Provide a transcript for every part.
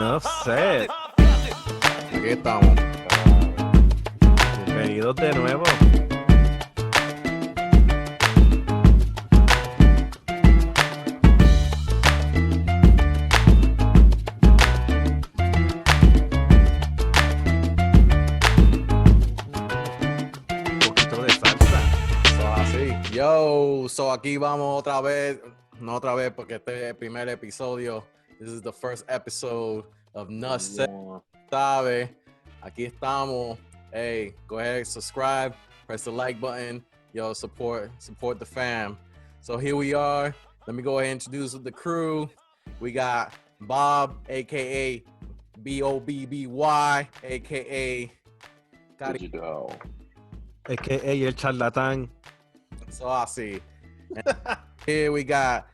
Nuffsaid. Aquí estamos. Bienvenidos de nuevo. Un poquito de salsa. Así. Yo, aquí vamos otra vez. No otra vez porque este es el primer episodio. This is the first episode of Nuffsaid. Sabe, aquí estamos. Hey, go ahead, subscribe, press the like button. Yo, support the fam. So here we are. Let me go ahead and introduce the crew. We got Bob, aka BOBBY, aka Digital. AKA el charlatán. So así. Here we got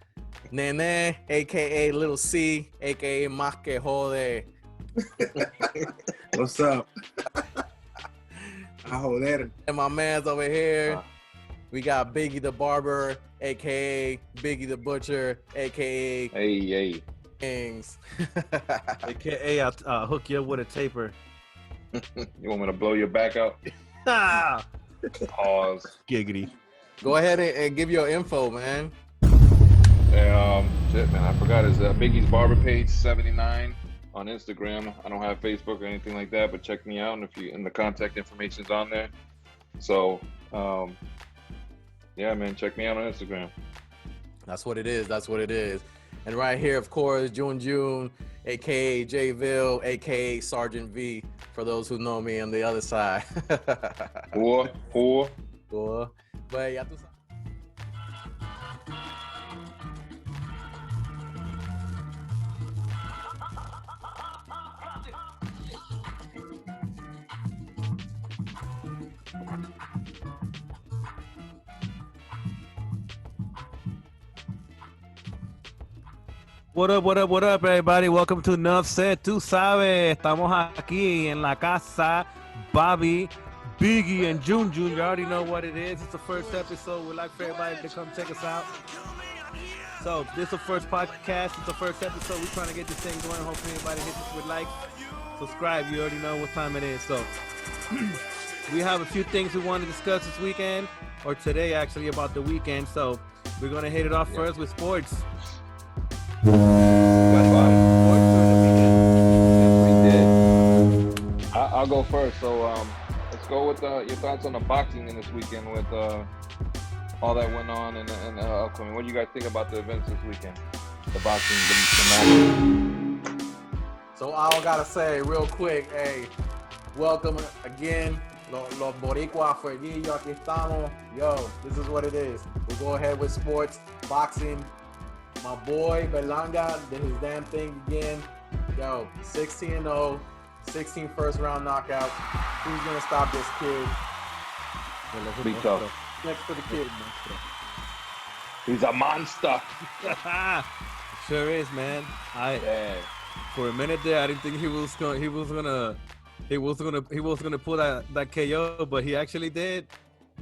Nene, aka Little C, aka Más que Jode. What's up? A joder. And my man's over here. We got Biggie the Barber, aka Biggie the Butcher, aka Hey. Kings. AKA I'll hook you up with a taper. You want me to blow your back out? Ah! Pause. Giggity. Go ahead and give your info, man. Shit, man, I forgot. It's Biggie's Barber page 79 on Instagram. I don't have Facebook or anything like that, but check me out, and the contact information's on there. So, yeah, man, check me out on Instagram. That's what it is. And right here, of course, June, aka Jville, aka Sergeant V, for those who know me on the other side. Whoa. Cool. But ya tú sabes. What up, everybody? Welcome to Nuffsaid. Tú sabes, estamos aquí en la casa. Bobby, Biggie, and June. You already know what it is. It's the first episode. We'd like for everybody to come check us out. So, this is the first podcast. It's the first episode. We're trying to get this thing going. Hopefully, everybody hits us with likes. Subscribe. You already know what time it is. So, we have a few things we want to discuss this weekend, or today, actually, about the weekend. So, we're going to hit it off first with sports. I'll go first. So let's go with your thoughts on the boxing in this weekend with all that went on and upcoming. What do you guys think about the events this weekend? The boxing, the match. So I gotta say real quick, hey, welcome again. Los Boricua Fueguillo, aquí estamos. Yo, this is what it is. We'll go ahead with sports, boxing. My boy Berlanga did his damn thing again. Yo, 16-0, 16 first round knockout. Who's gonna stop this kid? Be tough. Next to the kid. He's a monster. Sure is, man. For a minute there, I didn't think he was gonna pull that KO, but he actually did.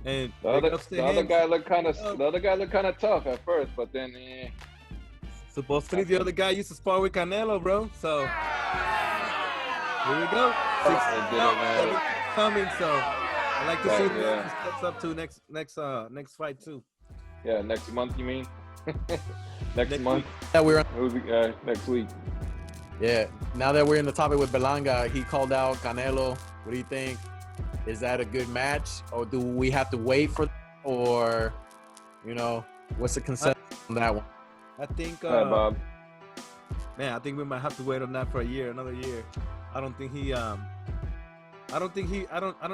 And the other guy looked kind of tough at first, but then supposedly the other guy used to spar with Canelo, bro. So here we go. Coming. So I like to see what he steps up to next fight too. Yeah, next month you mean? next month. Week. Yeah, next week. Yeah. Now that we're in the topic with Berlanga, he called out Canelo. What do you think? Is that a good match, or do we have to wait for, or what's the consensus on that one? I think, Bob. man, I think we might have to wait on that for another year. I don't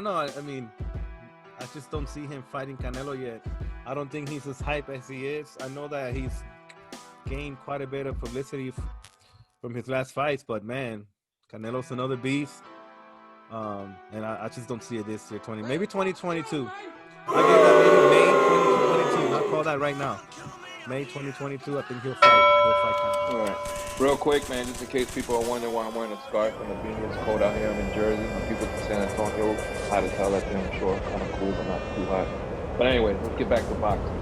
know. I mean, I just don't see him fighting Canelo yet. I don't think he's as hype as he is. I know that he's gained quite a bit of publicity from his last fights, but man, Canelo's another beast. And I just don't see it this year. Maybe 2022. I give that maybe May 2022. I'll call that right now. May 2022. I think he'll fight. All right. Real quick, man, just in case people are wondering why I'm wearing a scarf and the beanie. It's cold out here. I'm in Jersey. And people from San Antonio, hot to tell that thing. I'm sure kind of cool, but not too hot. But anyway, let's get back to boxing.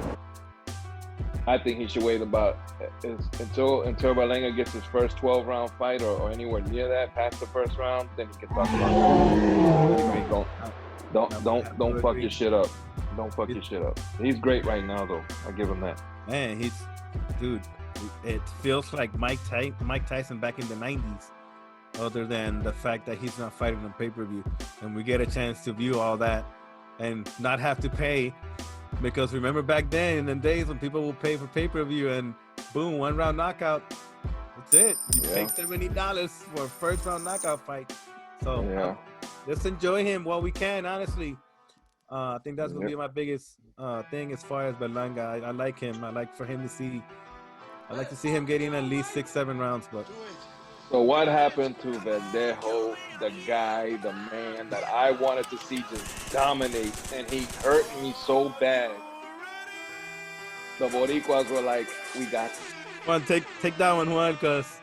I think he should wait about until Berlanga gets his first 12-round fight or anywhere near that, past the first round, then he can talk about it. Don't fuck your shit up. Don't fuck your shit up. He's great right now, though. I give him that. Man, dude. It feels like Mike Tyson back in the 90s. Other than the fact that he's not fighting on pay-per-view, and we get a chance to view all that and not have to pay, because remember back then in the days when people would pay for pay-per-view and boom, 1-round knockout, that's it. You pay $70 for a first-round knockout fight. So let's enjoy him while we can. Honestly, I think that's gonna be my biggest thing as far as Berlanga. I like him. I like to see him getting at least 6-7 rounds, but. So what happened to Verdejo, the guy, the man that I wanted to see just dominate, and he hurt me so bad? The Boricuas were like, "We got this." Come on, take that one, Juan, because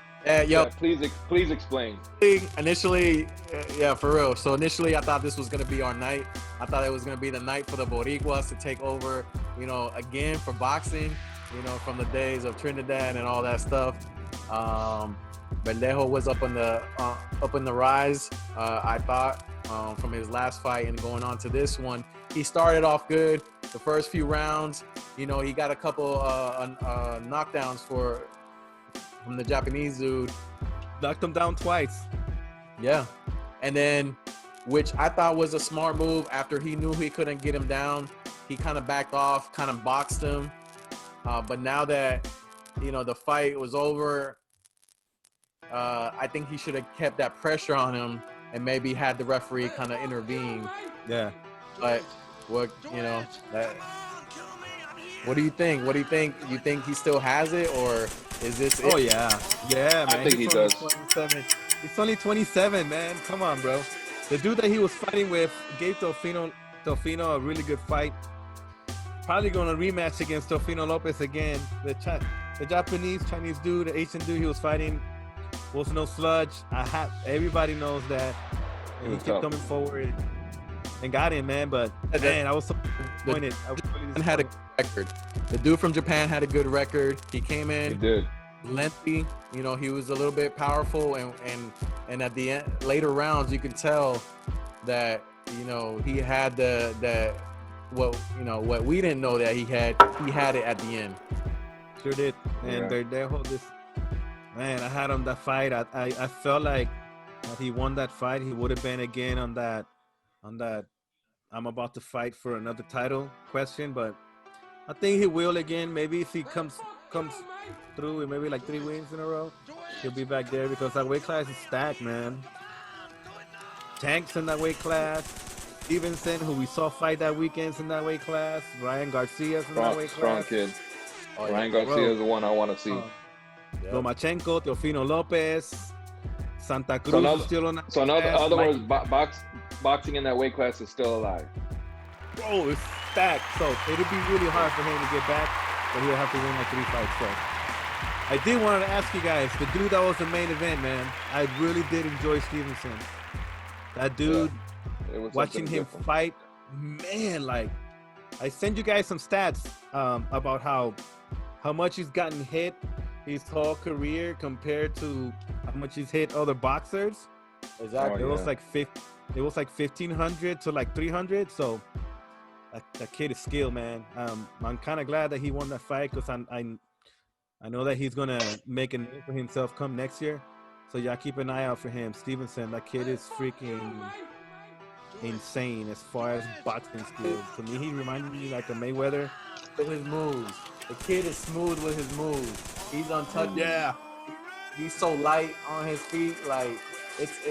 please explain. Initially, for real. So initially, I thought this was gonna be our night. I thought it was gonna be the night for the Boricuas to take over, again for boxing, from the days of Trinidad and all that stuff. Verdejo was up in the rise. I thought from his last fight and going on to this one, he started off good. The first few rounds, he got a couple knockdowns from the Japanese dude. Knocked him down twice. Yeah, and then, which I thought was a smart move. After he knew he couldn't get him down, he kind of backed off, kind of boxed him. But now that the fight was over. I think he should have kept that pressure on him and maybe had the referee kind of intervene. Yeah. But what do you think? What do you think? You think he still has it, or is this? Oh yeah, man. I think he does. He's only 27, man. Come on, bro. The dude that he was fighting with gave Teofimo a really good fight. Probably going to rematch against Teofimo Lopez again. The Chinese dude, the Asian dude he was fighting. Was no sludge. Everybody knows that. And he kept coming forward and got him, man. But man, I was so disappointed. Had a good record. The dude from Japan had a good record. He came in. He did. Lengthy. He was a little bit powerful, and at the end, later rounds, you could tell that he had what we didn't know that he had. He had it at the end. Sure did. And their whole this. Man, I had him that fight. I felt like if he won that fight, he would have been again on that I'm about to fight for another title question, but I think he will again. Maybe if he comes through with maybe like 3 wins in a row, he'll be back there, because that weight class is stacked, man. Tank's in that weight class. Stevenson, who we saw fight that weekend's in that weight class. Ryan Garcia's in that weight class. Strong kid. Ryan Garcia is the one I want to see. Lomachenko, Teofimo Lopez, Santa Cruz is still on that. So in other words, boxing in that weight class is still alive. Bro, it's stacked. So it'll be really hard for him to get back, but he'll have to win like 3 fights. So I did want to ask you guys, the dude that was the main event, man, I really did enjoy Stevenson. That dude, watching him fight, man, like, I sent you guys some stats about how much he's gotten hit his whole career compared to how much he's hit other boxers. Exactly. It was like 1,500 to like 300. So that kid is skilled, man. I'm kind of glad that he won that fight, because I know that he's gonna make a name for himself come next year. So y'all keep an eye out for him. Stevenson, that kid is freaking insane as far as boxing skills. To me, he reminded me like a Mayweather with his moves. The kid is smooth with his moves. He's untouchable. Yeah. He's so light on his feet. Like, it's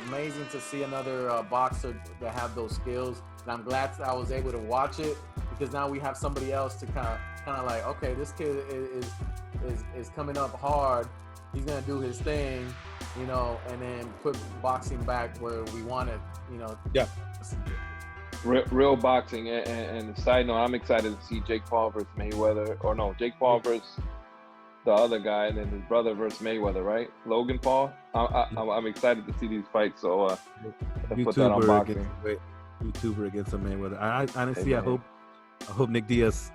amazing to see another boxer that have those skills. And I'm glad that I was able to watch it, because now we have somebody else to kind of like, okay, this kid is coming up hard. He's gonna do his thing, and then put boxing back where we want it, Yeah. Real boxing. And side note, I'm excited to see Jake Paul versus Mayweather. Or no, Jake Paul versus the other guy, and then his brother versus Mayweather, right? Logan Paul. I'm excited to see these fights. So I'll put that on boxing. YouTuber against a Mayweather. I honestly, I hope Nick Diaz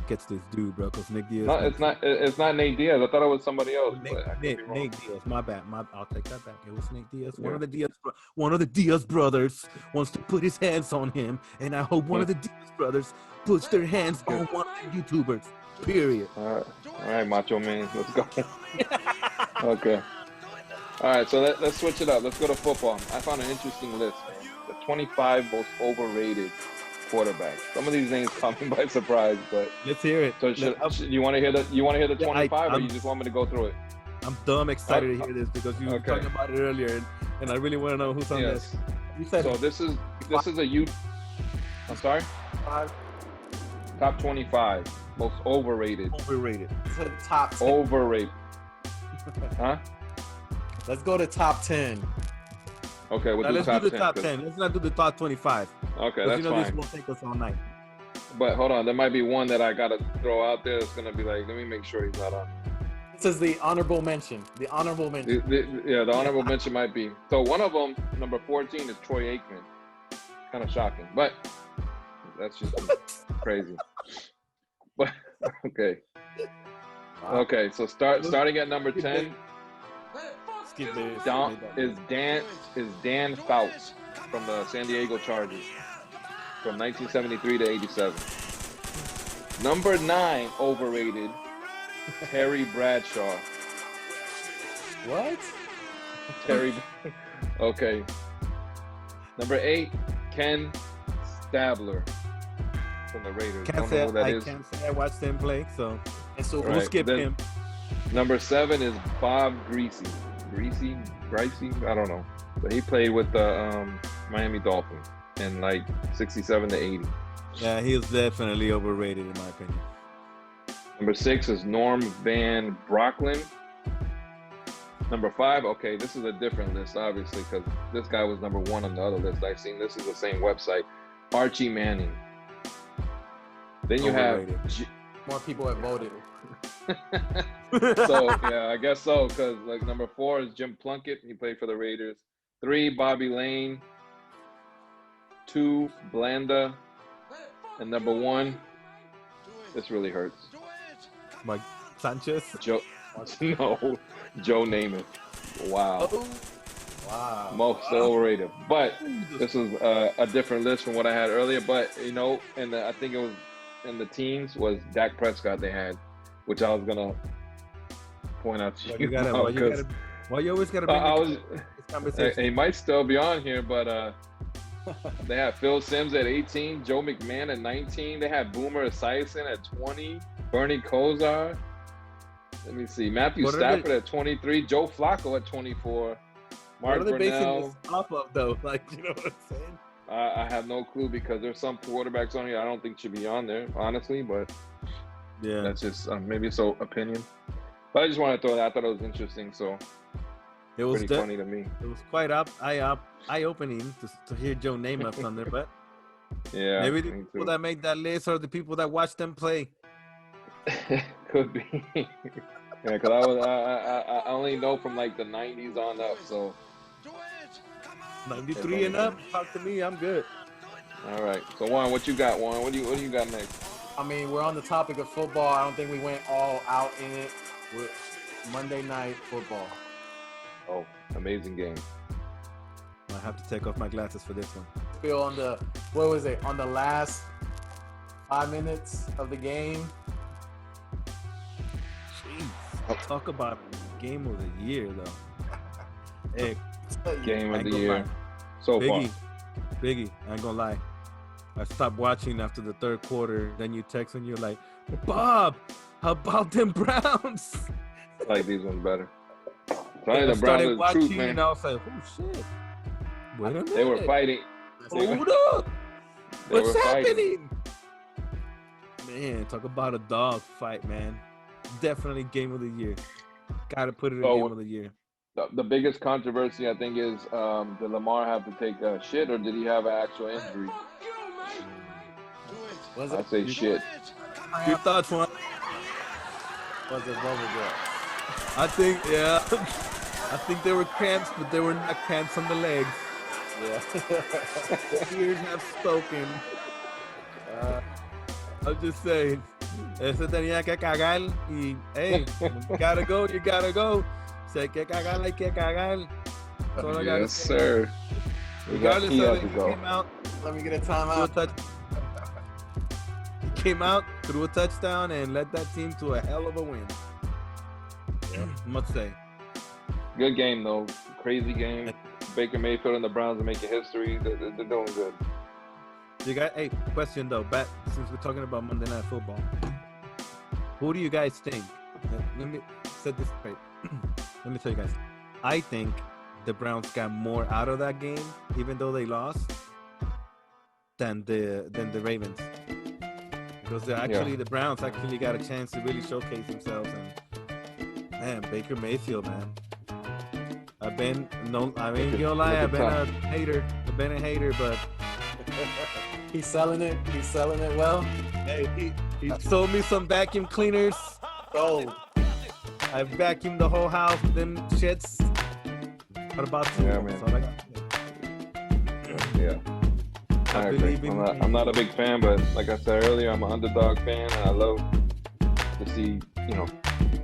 gets this dude, bro. Because Nick Diaz. No, it's not. It's not Nate Diaz. I thought it was somebody else. Nate, But I could be wrong. Nate Diaz. My bad. I'll take that back. It was Nate Diaz. One of the Diaz brothers wants to put his hands on him, and I hope one of the Diaz brothers puts their hands on one of the YouTubers. Period. All right, Macho Man. Let's go. Okay. All right, so let's switch it up. Let's go to football. I found an interesting list, man. The 25 most overrated quarterbacks. Some of these names caught me by surprise, but Let's hear it. so you want to hear the 25, or you just want me to go through it? I'm dumb excited to hear this because you were talking about it earlier, and I really want to know who's on this. You said So this is a you. I'm sorry. Top 25 most overrated. overrated. To the top 10. Overrated. Huh? Let's go to top 10. Okay, we'll Now, do let's top do the 10. top 10. Let's not do the top 25. Okay, Because that's you know fine. this won't take us all night. But hold on, there might be one that I gotta throw out there. That's gonna be like, let me make sure he's not on. This is the honorable mention. The honorable mention. The honorable mention might be. So one of them, number 14, is Troy Aikman. Kind of shocking, but that's just crazy. But okay, okay. So starting at number 10, Skip this. is Dan Fouts from the San Diego Chargers from 1973 to 87. Number 9, overrated, Terry Bradshaw. What? Terry. Okay. Number 8, Ken Stabler from the Raiders. Can't Don't say know who that I is. can't say I watched him play, so And so we'll Right. skip Then- him. Number 7 is Bob Greasy. Greasy? I don't know. But he played with the Miami Dolphins in like 67 to 80. Yeah, he is definitely overrated in my opinion. Number 6 is Norm Van Brocklin. Number 5, okay, this is a different list, obviously, because this guy was number 1 on the other list. I've seen this is the same website. Archie Manning. Then you Overrated. have more people have voted. So yeah, I guess so, because like number 4 is Jim Plunkett. He played for the Raiders. 3, Bobby Lane. 2, Blanda. And number 1, this really hurts. Mike Sanchez. Joe Namath. Wow. Wow. Most overrated. But this is a different list from what I had earlier. But you know, I think it was in the teams was Dak Prescott they had, which I was gonna point out to you. Why you always gotta bring this conversation? He might still be on here, but they had Phil Simms at 18, Joe McMahon at 19. They had Boomer Esiason at 20, Bernie Kosar. Let me see, Matthew Stafford at 23, Joe Flacco at 24, Mark What are they basing Brunell. this off of though? Like, you know what I'm saying? I have no clue because there's some quarterbacks on here I don't think should be on there, honestly. But Yeah. that's just maybe it's an opinion. But I just want to throw that. I thought it was interesting, so It was pretty funny to me. It was quite eye-opening to hear Joe Namath on there, but Yeah, maybe the me people too. that made that list are the people that watched them play. Could be. Yeah, because I only know from like the 90s on up. So 93 and up, talk to me, I'm good. all right. So Juan, what you got, Juan? What do you got next? I mean, we're on the topic of football. I don't think we went all out in it with Monday Night Football. Oh, amazing game. I have to take off my glasses for this one. Feel on the, what was it, on the last 5 minutes of the game. Jeez. Talk about game of the year, though. Hey, Game I of ain't the gonna year lie. so far. Biggie, I ain't gonna lie. I stopped watching after the third quarter. Then you text and you're like, Bob, how about them Browns? I like these ones better. So I I think the Browns started are the watching truth, man. and I was like, oh shit. Wait a minute. They were fighting. Hold up. They What's were fighting. happening? Man, talk about a dog fight, man. Definitely game of the year. Gotta put it in game of the year. The biggest controversy, I think, is did Lamar have to take a shit or did he have an actual injury? Was I it, say shit. Your thoughts, Juan? was it bubble girl? I think, yeah. I think there were cramps, but they were not cramps on the legs. Yeah. The ears have spoken. I'm just saying. Ese tenía que cagar y, hey, you gotta go, you gotta go. Si hay que cagar, hay que cagar. That's all I gotta Yes, say. sir. Regardless He of has it, to he go. came out, Let me get a threw a timeout. touch. He came out, threw a touchdown, and led that team to a hell of a win. Must say. Good game though. Crazy game. Baker Mayfield and the Browns are making history. They're doing good. You got hey question though. Back since we're talking about Monday Night Football, who do you guys think? Let me set this straight. Let me tell you guys. I think the Browns got more out of that game, even though they lost, than the Ravens. Because the Browns actually got a chance to really showcase themselves. And man, Baker Mayfield, man. I ain't gonna lie, I've been a hater. I've been a hater, but He's selling it. He's selling it well. hey, he sold me some vacuum cleaners. Sold. I vacuumed the whole house, them shits. What about two? Yeah, man. So I got, Yeah. I I believe agree. in I'm not a big fan, but like I said earlier, I'm an underdog fan, and I love to see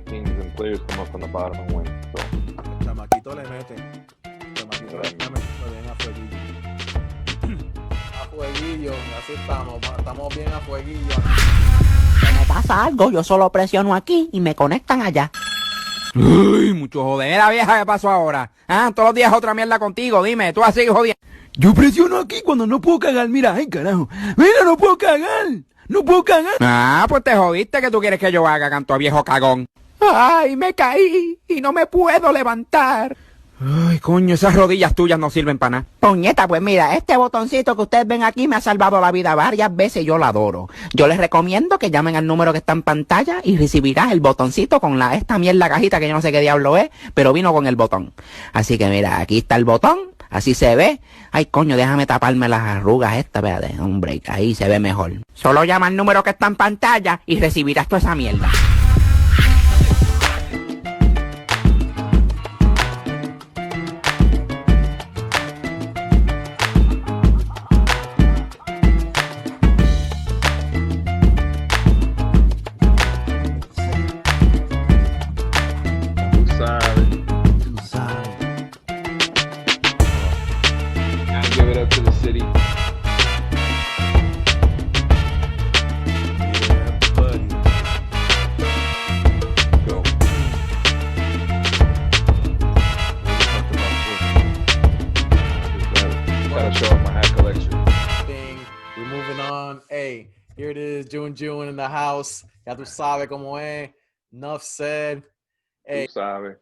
teams and players come up from the bottom and win. So Chamaquito le mete. Chamaquito le mete bien a fueguillo. A fueguillo. Así estamos. Estamos bien a fueguillo. Si me pasa algo, yo solo presiono aquí y me conectan allá. Uy, mucho jodera vieja, ¿qué pasó ahora? Ah, todos los días otra mierda contigo, dime, tú así jodiendo. Yo presiono aquí cuando no puedo cagar, mira, ay carajo, mira, no puedo cagar, no puedo cagar. Ah, pues te jodiste, ¿qué tú quieres que yo haga, canto a viejo cagón? Ay, me caí y no me puedo levantar. Ay, coño, esas rodillas tuyas no sirven para nada. Puñeta, pues mira, este botoncito que ustedes ven aquí me ha salvado la vida varias veces y yo lo adoro. Yo les recomiendo que llamen al número que está en pantalla y recibirás el botoncito con esta mierda cajita que yo no sé qué diablo es, pero vino con el botón. Así que mira, aquí está el botón, así se ve. Ay, coño, déjame taparme las arrugas espérate, hombre, ahí se ve mejor. Solo llama al número que está en pantalla y recibirás toda esa mierda. Gotta give it up to the city. Yeah, buddy. Go. Gotta show off my hat collection. Thing. We're moving on. Hey, here it is. June in the house. Ya tú sabes cómo es. Enough said. Hey, Tú sabes.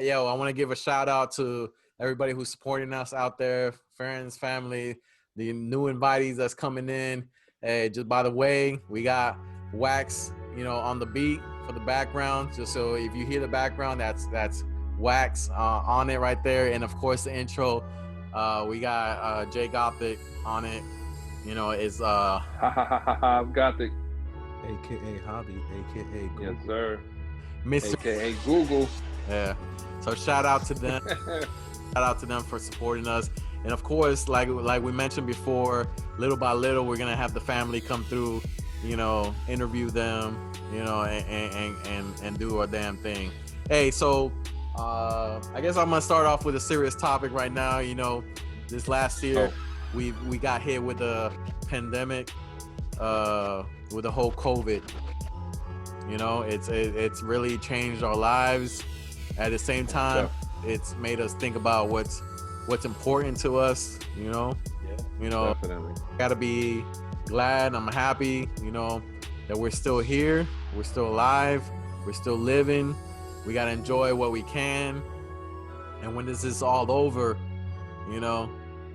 yo, I want to give a shout out to everybody who's supporting us out there, friends, family, the new invitees that's coming in. Hey, just by the way, we got Wax, on the beat for the background. Just so if you hear the background, that's Wax on it right there. And of course, the intro, we got Jay Gothic on it. It's I've got the AKA Hobby, AKA Google. yes sir. Mr. AKA Google. Yeah. So shout out to them. Shout out to them for supporting us. And of course, like we mentioned before, little by little, we're gonna have the family come through, interview them, and do our damn thing. Hey, so I guess I'm gonna start off with a serious topic right now. This last year we got hit with a pandemic, with the whole COVID. It's really changed our lives. At the same time, it's made us think about what's important to us. Definitely. Gotta be glad. I'm happy. That we're still here. We're still alive. We're still living. We gotta enjoy what we can. And when this is all over,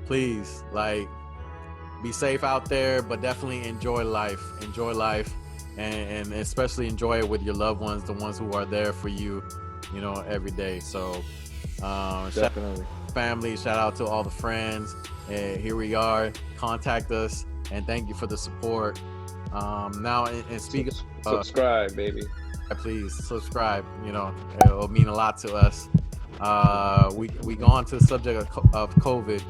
please, be safe out there, but definitely enjoy life. Enjoy life, and especially enjoy it with your loved ones, the ones who are there for you, every day. So, Definitely. family, shout out to all the friends. Here we are. Contact us, and thank you for the support. Now, and speaking of, Subscribe, baby. please subscribe. It'll mean a lot to us. We go on to the subject of COVID.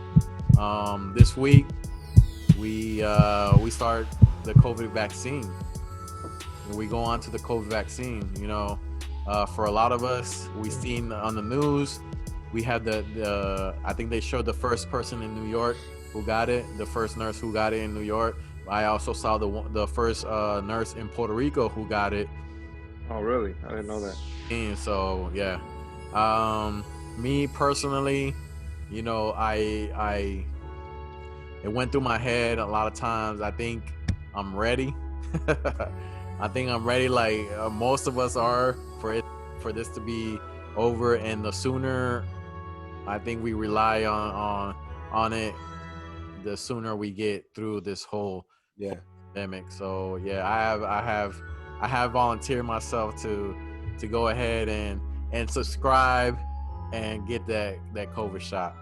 This week we start the COVID vaccine. we go on to the COVID vaccine. You know, for a lot of us, we seen on the news, we had the I think they showed the first person in New York who got it, the first nurse who got it in New York. I also saw the first nurse in Puerto Rico who got it. Oh, really? I didn't know that. And so yeah, me personally, you know, it went through my head a lot of times. I think I'm ready. I think I'm ready, like most of us are, for this to be over. And the sooner I think we rely on it, the sooner we get through this whole pandemic. So yeah, I have volunteered myself to go ahead and subscribe and get that COVID shot.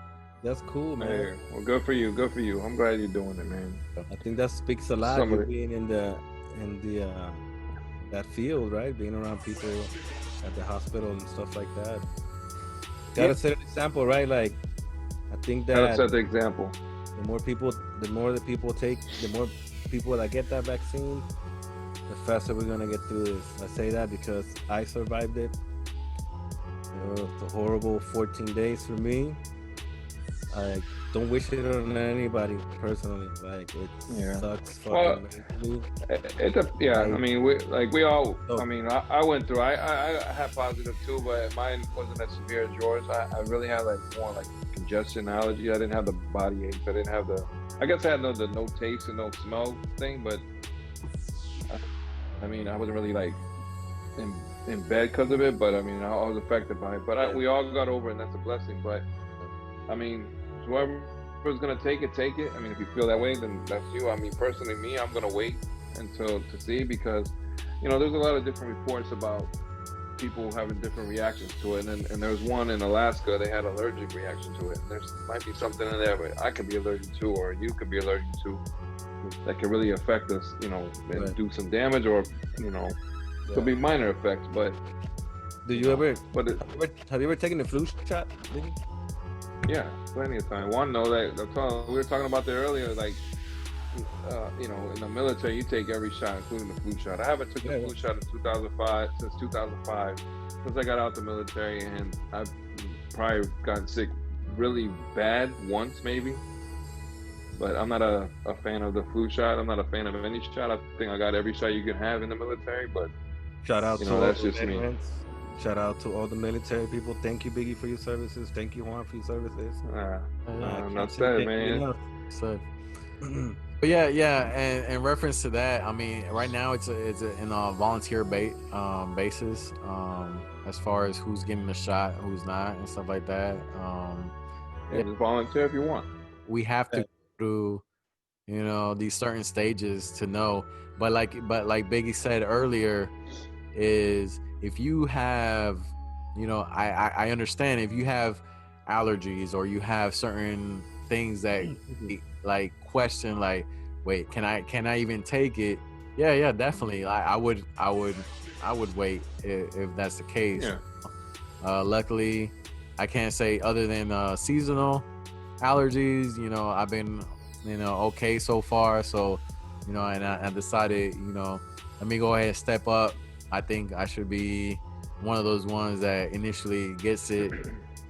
That's cool, man. Hey, well, good for you. Good for you. I'm glad you're doing it, man. I think that speaks a lot. You being in the that field, right? Being around people at the hospital and stuff like that. Gotta set an example, right? Like, I think that Gotta set the example. the more the people that get that vaccine, the faster we're gonna get through this. I say that because I survived it. It's a horrible 14 days for me. I don't wish it on anybody personally. Like, it sucks fucking mentally. I mean, we all. I mean, I went through. I had positive too, but mine wasn't as severe as yours. I really had like more like congestion, allergy. I didn't have the body aches. I didn't have the. I guess I had no taste and no smell thing, but I mean, I wasn't really like in bed because of it. But I mean, I was affected by it. But we all got over it, and that's a blessing. But I mean, whoever's gonna take it. I mean, if you feel that way, then that's you. I mean, personally, I'm gonna wait to see, because, you know, there's a lot of different reports about people having different reactions to it, and there's one in Alaska, they had allergic reaction to it. There might be something in there, but I could be allergic to, or you could be allergic to, that can really affect us, you know, and do some damage, or, you know, could be minor effects. But have you ever taken the flu shot, Biggie? Yeah, plenty of time. We were talking about that earlier, like, you know, in the military, you take every shot, including the flu shot. I haven't took the flu shot in 2005, since 2005, since I got out the military, and I've probably gotten sick really bad once, maybe. But I'm not a fan of the flu shot. I'm not a fan of any shot. I think I got every shot you can have in the military, but shout out to that's just me. Shout out to all the military people. Thank you, Biggie, for your services. Thank you, Juan, for your services. Not sad, man. But yeah, and in reference to that, I mean, right now it's in a volunteer basis, as far as who's getting the shot, who's not, and stuff like that. Just volunteer if you want. We have to go through, you know, these certain stages to know. But like Biggie said earlier, is if you have, you know, I understand if you have allergies or you have certain things that like question, like, wait, can I even take it? Yeah, definitely. I would wait if that's the case. Luckily, I can't say other than seasonal allergies, you know, I've been, you know, okay so far. So, you know, and I decided, you know, let me go ahead and step up. I think I should be one of those ones that initially gets it.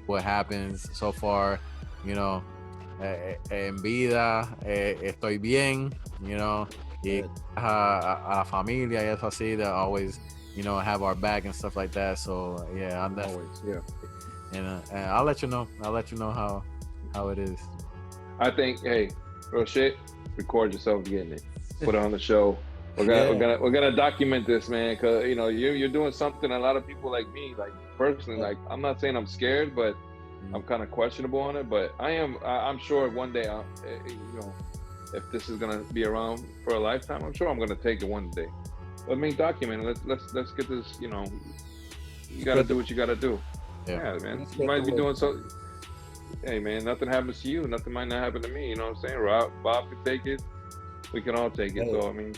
What happens so far, you know, en vida, estoy bien, you know, y a la familia, y eso así, that always, you know, have our back and stuff like that. So yeah, I'm definitely, and I'll let you know. How it is. I think, hey, real shit, record yourself getting it, put it on the show. We're gonna document this, man, because, you know, you're doing something a lot of people like me, like personally, like, I'm not saying I'm scared, but I'm kind of questionable on it. But I'm sure one day, you know, if this is gonna be around for a lifetime, I'm sure I'm gonna take it one day. Let me document it. Let's get this. You know, you gotta do what you gotta do. Yeah, man. You might be doing so. Hey, man, nothing happens to you. Nothing might not happen to me. You know what I'm saying? Bob could take it. We can all take it. So I mean.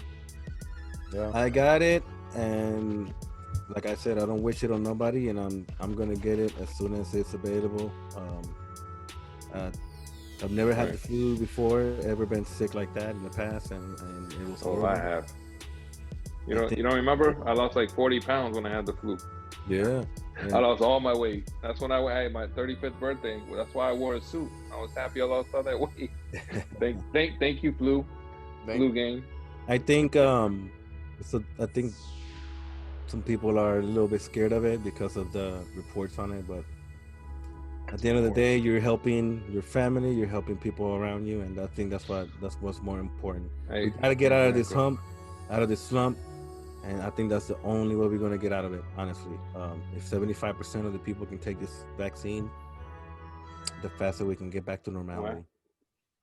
Yeah. I got it, and like I said, I don't wish it on nobody, and I'm gonna get it as soon as it's available. I've never had the flu before, ever been sick like that in the past, and it was horrible. I have. You don't remember? I lost like 40 pounds when I had the flu. Yeah. I lost all my weight. That's when I had my 35th birthday. That's why I wore a suit. I was happy I lost all that weight. Thank you, flu game. I think I think some people are a little bit scared of it because of the reports on it, but at the end of the day, you're helping your family, you're helping people around you, and I think that's what's more important. We gotta get out of this hump, out of this slump, and I think that's the only way we're gonna get out of it. Honestly, if 75% of the people can take this vaccine, the faster we can get back to normality.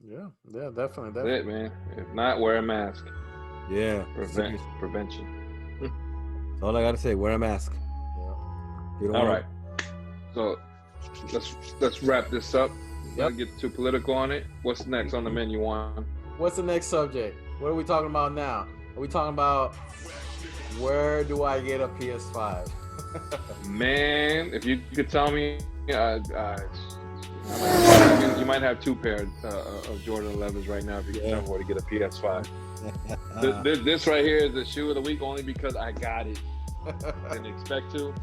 Yeah, definitely. That's it, man. If not, wear a mask. Yeah, prevention. That's all I gotta say. Wear a mask. Yeah. All right. So let's wrap this up. Yep. Not get too political on it. What's next on the menu, Juan? What's the next subject? What are we talking about now? Are we talking about where do I get a PS5? Man, if you could tell me, you might have two pairs of Jordan 11s right now if you can tell me where to get a PS5. This right here is the shoe of the week only because I got it. I didn't expect to.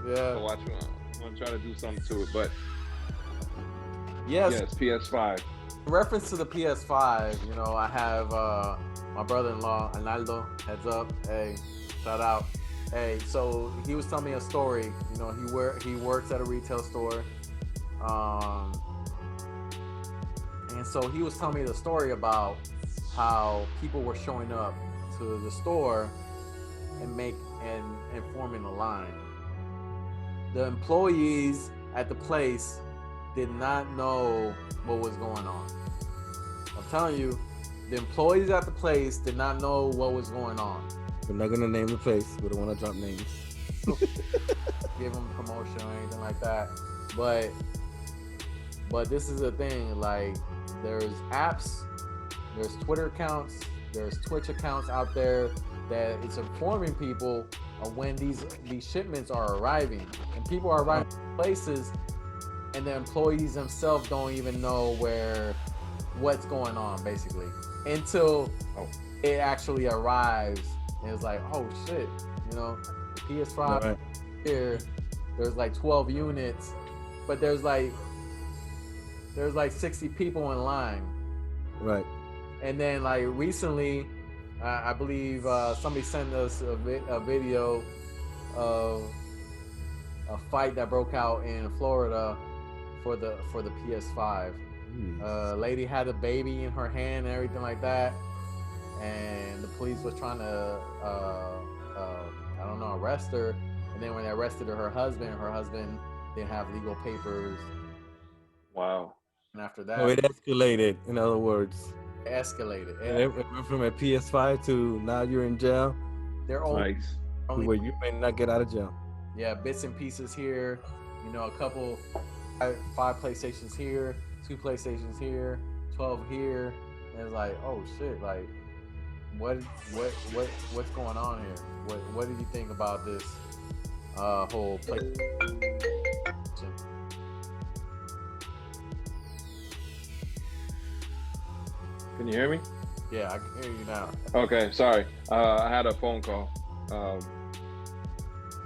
Yeah. So watch. I'm gonna try to do something to it, but yes, PS5. In reference to the PS5, you know, I have my brother-in-law Analdo. Heads up, hey, shout out. Hey, so he was telling me a story. You know, he works at a retail store, and so he was telling me the story about how people were showing up to the store and forming a line. The employees at the place did not know what was going on. I'm telling you, the employees at the place did not know what was going on. We're not gonna name the place. We don't want to drop names. Give them promotion or anything like that. But this is the thing. Like, there's apps, there's Twitter accounts, there's Twitch accounts out there that it's informing people of when these shipments are arriving, and people are arriving to places, and the employees themselves don't even know what's going on, basically, until it actually arrives, and it's like, oh shit, you know, the PS5 here, there's like 12 units, but there's like 60 people in line, right? And then like recently, I believe somebody sent us a video of a fight that broke out in Florida for the PS5. Lady had a baby in her hand and everything like that, and the police was trying to arrest her. And then when they arrested her husband didn't have legal papers. Wow. And after that, it escalated. In other words, escalated. It went from a PS5 to now you're in jail. They're only where you may not get out of jail. Yeah, bits and pieces here. You know, a couple, 5 PlayStations here, 2 PlayStations here, 12 here, and it's like, oh shit, like, what's going on here? What did you think about this whole PlayStation? Can you hear me? Yeah, I can hear you now. Okay, sorry. I had a phone call.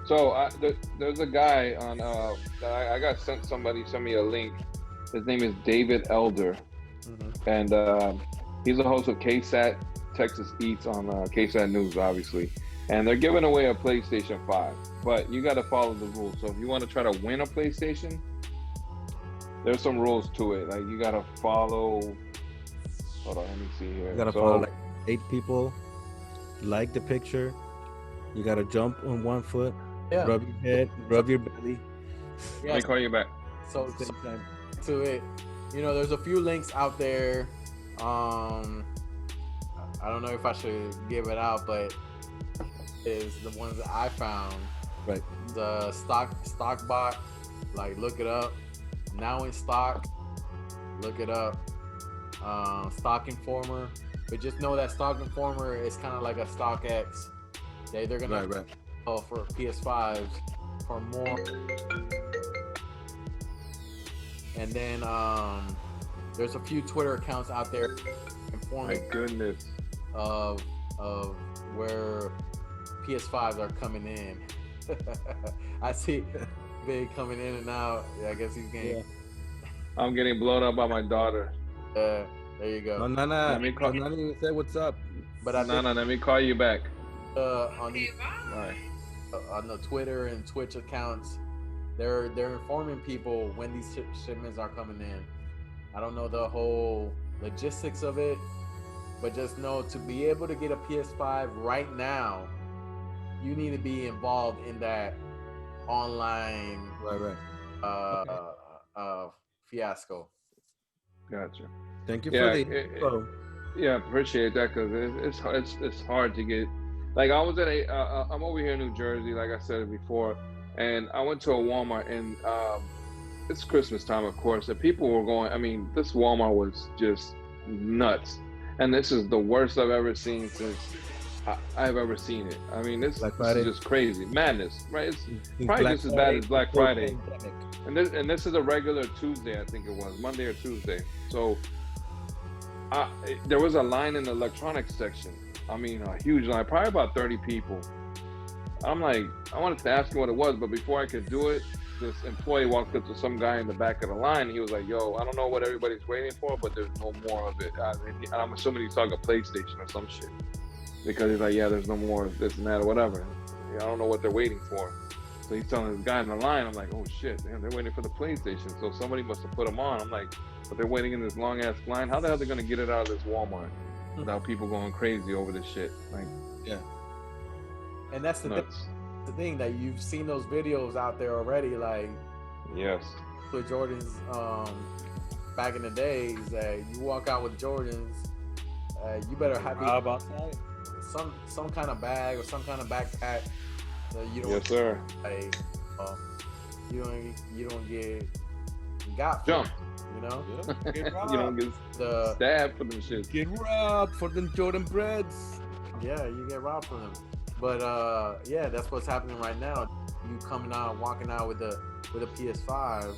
There's a guy on. I got sent me a link. His name is David Elder, and he's a host of KSAT Texas Eats on KSAT News, obviously. And they're giving away a PlayStation 5, but you got to follow the rules. So if you want to try to win a PlayStation, there's some rules to it. Like, you got to follow. Hold on, let me see here. You gotta follow like 8 people, like the picture. You gotta jump on 1 foot, rub your head, rub your belly. Let me call you back. So to it, you know, there's a few links out there. I don't know if I should give it out, but is the ones that I found. Right. The stock bot, like, look it up. Now in stock, look it up. Stock Informer, but just know that Stock Informer is kind of like a StockX. They're gonna for PS5s for more. And then there's a few Twitter accounts out there informing. My goodness. Of where PS5s are coming in. I see Big coming in and out. Yeah, I guess he's getting. Yeah. I'm getting blown up by my daughter. There you go. No, Nana. Let me call- Nana even said what's up. But I think Nana, let me call you back. on the Bye. on the Twitter and Twitch accounts, they're informing people when these shipments are coming in. I don't know the whole logistics of it, but just know to be able to get a PS5 right now, you need to be involved in that online Right. fiasco. Gotcha. Thank you Yeah, for the info. Yeah, appreciate that because it's hard to get. Like I was at I'm over here in New Jersey, like I said before, and I went to a Walmart and it's Christmas time, of course, and people were going. I mean, this Walmart was just nuts, and this is the worst I've ever seen since I've ever seen it. I mean, this is just crazy madness, right? It's probably just as bad as Black Friday. And this is a regular Tuesday, I think it was Monday or Tuesday. So there was a line in the electronics section. I mean, a huge line, probably about 30 people. I'm like, I wanted to ask him what it was, but before I could do it, this employee walked up to some guy in the back of the line. And he was like, "Yo, I don't know what everybody's waiting for, but there's no more of it." I'm assuming he's talking PlayStation or some shit, because he's like, "Yeah, there's no more of this and that or whatever." I don't know what they're waiting for. So he's telling this guy in the line, I'm like, "Oh shit, man, they're waiting for the PlayStation." So somebody must have put them on. I'm like, but they're waiting in this long ass line. How the hell are they gonna get it out of this Walmart without people going crazy over this shit? Like, yeah. And that's the thing that you've seen those videos out there already. Like, yes, with Jordans, back in the days, you walk out with Jordans, you better have some kind of bag or some kind of backpack. You don't, yes, sir. Like, you don't get got jump. You know, you don't get stabbed for them shit. Get robbed for them Jordan breads. Yeah, you get robbed for them. But yeah, that's what's happening right now. You coming out, walking out with a PS5.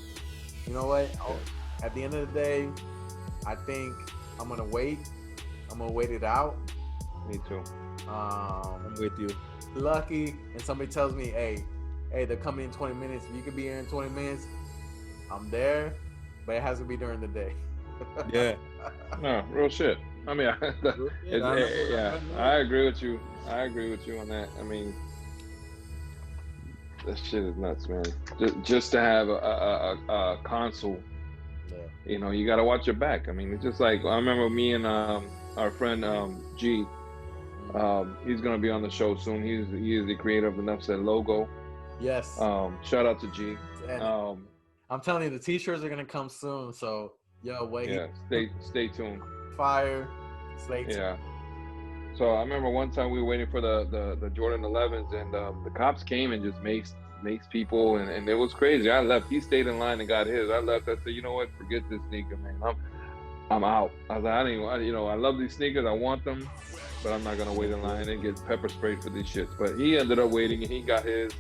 You know what? At the end of the day, I think I'm gonna wait. I'm gonna wait it out. Me too. I'm with you. Lucky, and somebody tells me, hey, they're coming in 20 minutes. If you could be here in 20 minutes, I'm there, but it has to be during the day. Yeah. No, real shit. I mean, I agree with you. I agree with you on that. I mean, that shit is nuts, man. Just to have a console, you know, you got to watch your back. I mean, it's just like, I remember me and our friend G. He's gonna be on the show soon. He is the creator of the Nuffsaid logo. Yes. Shout out to G. I'm telling you, the t-shirts are gonna come soon. So yo, wait. Yeah. Stay tuned. Fire. Stay tuned. Yeah. So I remember one time we were waiting for the Jordan 11s, and the cops came and just maced people, and it was crazy. I left. He stayed in line and got his. I left. I said, you know what? Forget this sneaker, man. I'm out. I was like, I love these sneakers. I want them, but I'm not gonna wait in line and get pepper sprayed for these shits. But he ended up waiting, and he got his.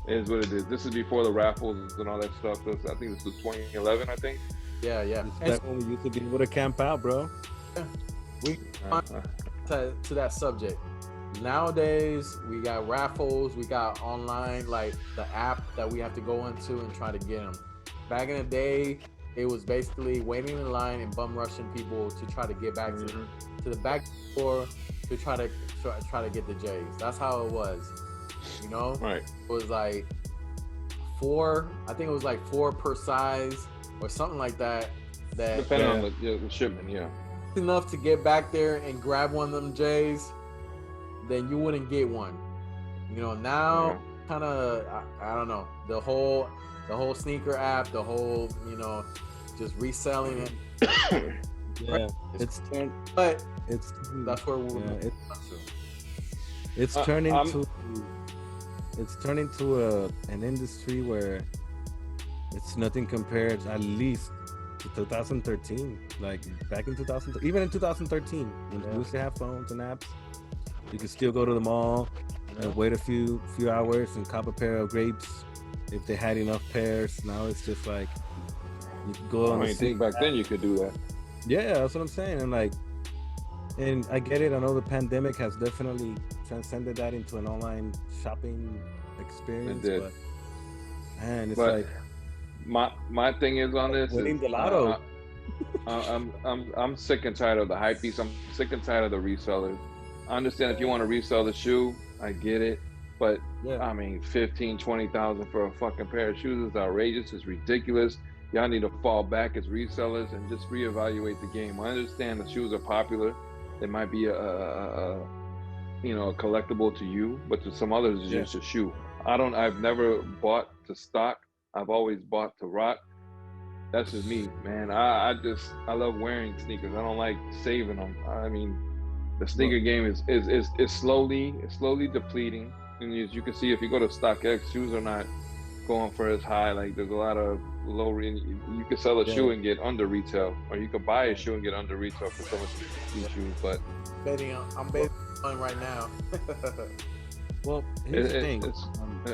It is what it is. This is before the raffles and all that stuff. I think this was 2011. I think. Yeah. That's when we used to be able to camp out, bro. Yeah. We to that subject. Nowadays, we got raffles. We got online, like the app that we have to go into and try to get them. Back in the day, it was basically waiting in line and bum rushing people to try to get back to the back door to try to get the J's. That's how it was, you know. Right. It was like 4. I think it was like 4 per size or something like that. That depending on the shipment, yeah. Enough to get back there and grab one of them J's, then you wouldn't get one. You know, now kind of I don't know, the whole sneaker app, the whole, you know, just reselling it. Yeah, it's turned, but it's that's where we're it's turning to an industry where it's nothing compared, at least to 2013. Like back in 2000, even in 2013, when we used to have phones and apps, you could still go to the mall and wait a few hours and cop a pair of grapes if they had enough pairs. Now it's just like you could go on. I think back then you could do that. Yeah, that's what I'm saying. And I get it. I know the pandemic has definitely transcended that into an online shopping experience. did. But man, it's But like my thing is on this winning is, the lotto. I'm sick and tired of the hype beast. I'm sick and tired of the resellers. I understand if you want to resell the shoe, I get it. But Yeah. I mean, 15, 20,000 for a fucking pair of shoes is outrageous. It's ridiculous. Y'all need to fall back as resellers and just reevaluate the game. I understand the shoes are popular. They might be a collectible to you, but to some others it's just a shoe. I've never bought to stock. I've always bought to rock. That's just me, man. I love wearing sneakers. I don't like saving them. I mean, the sneaker game is slowly depleting. And as you can see, if you go to StockX, shoes are not going for as high. Like there's a lot of low. You can sell a shoe and get under retail, or you could buy a shoe and get under retail for some of these shoes. But I'm betting on right now. Well, here's the thing,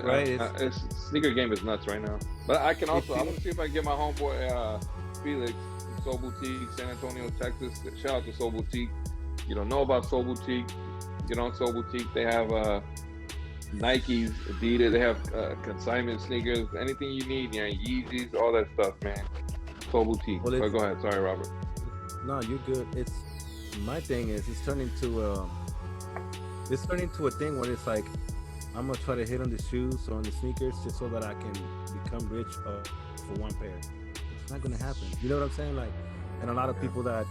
right? It's sneaker game is nuts right now. But I can also I want to see if I can get my homeboy Felix from Soul Boutique, San Antonio, Texas. Shout out to Soul Boutique. You don't know about Soul Boutique? Get on Soul Boutique. They have Nikes, Adidas. They have consignment sneakers. Anything you need, Yeezys, all that stuff, man. Soul Boutique. Well, go ahead. Sorry, Robert. No, you're good. It's my thing is it's turning to a thing where it's like I'm gonna try to hit on the shoes or on the sneakers just so that I can become rich for one pair. It's not gonna happen. You know what I'm saying? Like, and a lot of people that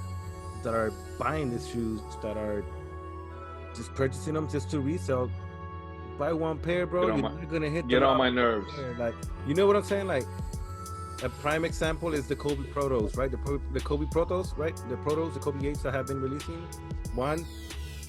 are buying these shoes, that are just purchasing them just to resell, buy one pair, bro. You're not gonna hit. Get on my nerves. Like, you know what I'm saying? Like, a prime example is the Kobe Protos, right? The Kobe Protos, right? The Protos, the Kobe 8s that have been releasing. One,